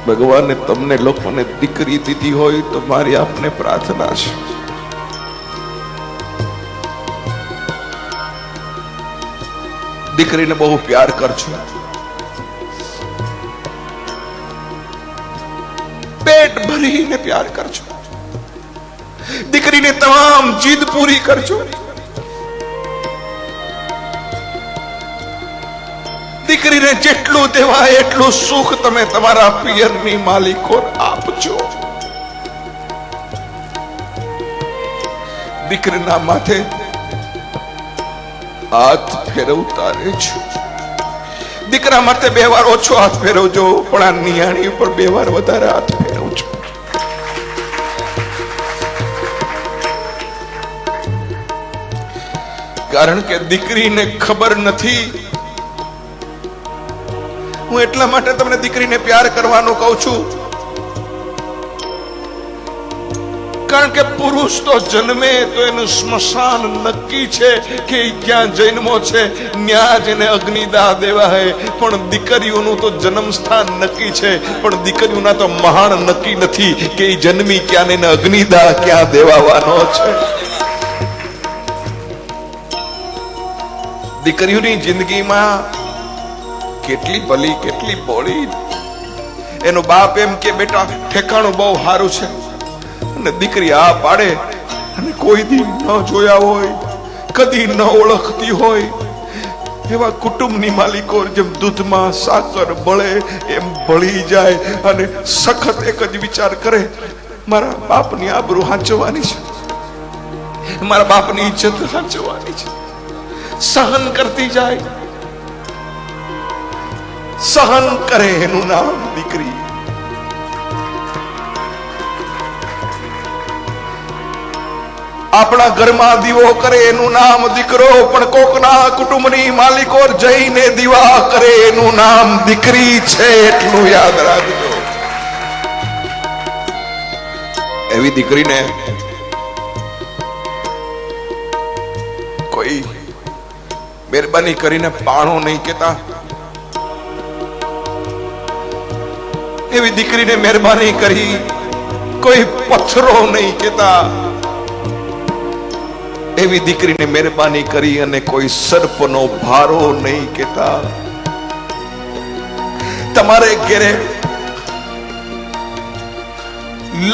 ભગવાને તમને લોકોને દીકરી દીધી હોય તો મારી આપને પ્રાર્થના છે, દીકરીને બહુ પ્યાર કરજો, પેટ ભરીને પ્યાર કરજો, દીકરીને તમામ જીદ પૂરી કરજો, દીકરીને જેટલું દેવાય એટલું સુખ તમે તમારા પિયરની માલિકો આપજો. દીકરીના માથે હાથ ફેરવતા રહેજો. દીકરા માટે 2 વાર ઓછો હાથ ફેરવજો, પણ આ નિયાણી ઉપર 2 વાર વધારે હાથ ફેરવજો. કારણ કે દીકરીને ખબર નથી. હું એટલા માટે તમને દીકરીને પ્યાર કરવાનું કહું છું, કારણ કે પુરુષ તો જન્મે તો એનું સ્મશાન નક્કી છે કે ક્યાં જન્મો છે ન્યા જ એને અગ્નિદાહ દેવા હે, પણ દીકરીઓનું તો જન્મ સ્થાન નક્કી છે, પણ દીકરીઓના તો મહાન નક્કી નથી કે એ જન્મી ક્યાં ને અગ્નિદાહ ક્યાં દેવાનો છે. દીકરીઓની જિંદગીમાં કેટલી ભલી કેટલી બોળી. એનો બાપ એમ કે બેટા ઠેકાણું બહુ સારું છે, અને દીકરી આ પાડે, અને કોઈ દી ન જોયા હોય, કદી ન ઓળખતી હોય એવા કુટુંબની માલિકો જેમ દૂધમાં સાકર બળે એમ ભળી જાય અને સખત એક જ વિચાર કરે, મારા બાપની આબરૂ સાચવવાની છે, મારા બાપની ઇજ્જત સાચવવાની છે. સહન કરતી જાય, સહન કરે એનું નામ દીકરી. આપણા ઘરમાં દીવો કરે એનું નામ દીકરો, પણ કોકના કુટુંબની માલિકો જઈને દીવા કરે એનું નામ દીકરી છે, એટલું યાદ રાખજો. એવી દીકરીને કોઈ મહેરબાની કરીને પાણો નહીં કેતા, એવી દીકરીને મહેરબાની કરી કોઈ પથ્થરો નહીં કેતા, એવી દીકરીને મહેરબાની કરી અને કોઈ સર્પનો ભારો નહીં કેતા. તમારે ઘરે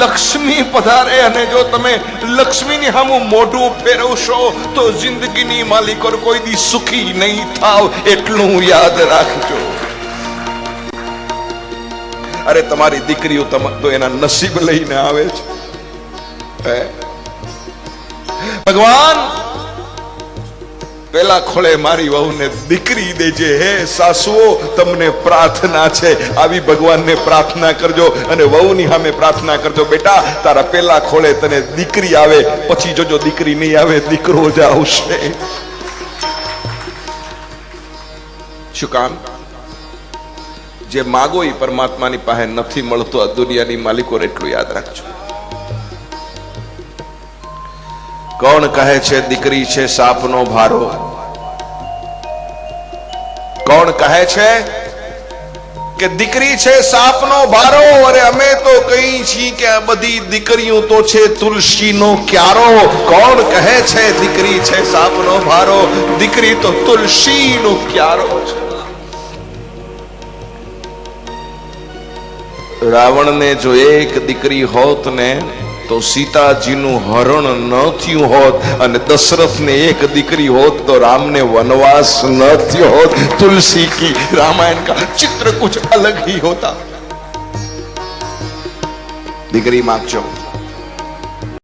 લક્ષ્મી પધારે અને જો તમે લક્ષ્મીની સામું મોઢું ફેરવશો તો જિંદગીની માલિકો કોઈ દી સુખી નહીં થાવ, એટલું યાદ રાખજો. અરે તમારી દીકરીઓ તો એના નસીબ લઈને આવે છે. ભગવાન પેલા ખોળે મારી વહુને દીકરી દેજે. હે સાસુઓ, તમને પ્રાર્થના છે, આવી ભગવાનને પ્રાર્થના કરજો અને વહુની સામે પ્રાર્થના કરજો, બેટા તારા પેલા ખોળે તને દીકરી આવે, પછી જોજો દીકરી નહીં આવે દીકરો જ આવશે. શું કામ? જે માગો એ પરમાત્માની પાસે નથી મળતો આ દુનિયાની માલિકો, એટલું યાદ રાખજો. કોણ કહે છે દીકરી છે સાપનો ભારો? કોણ કહે છે કે દીકરી છે સાપનો ભારો? અરે અમે તો કહી છીએ કે આ બધી દીકરીઓ તો છે તુલસીનો ક્યારો. કોણ કહે છે દીકરી છે સાપનો ભારો? દીકરી તો તુલસીનો ક્યારો છે. રાવણને જો એક દીકરી હોત ને તો સીતાજીનું હરણ ન થયું હોત, અને દશરથને એક દીકરી હોત તો રામને વનવાસ ન થયો હોત. तुलसी की रामायण का चित्र कुछ अलग ही होता. દીકરી માગજો.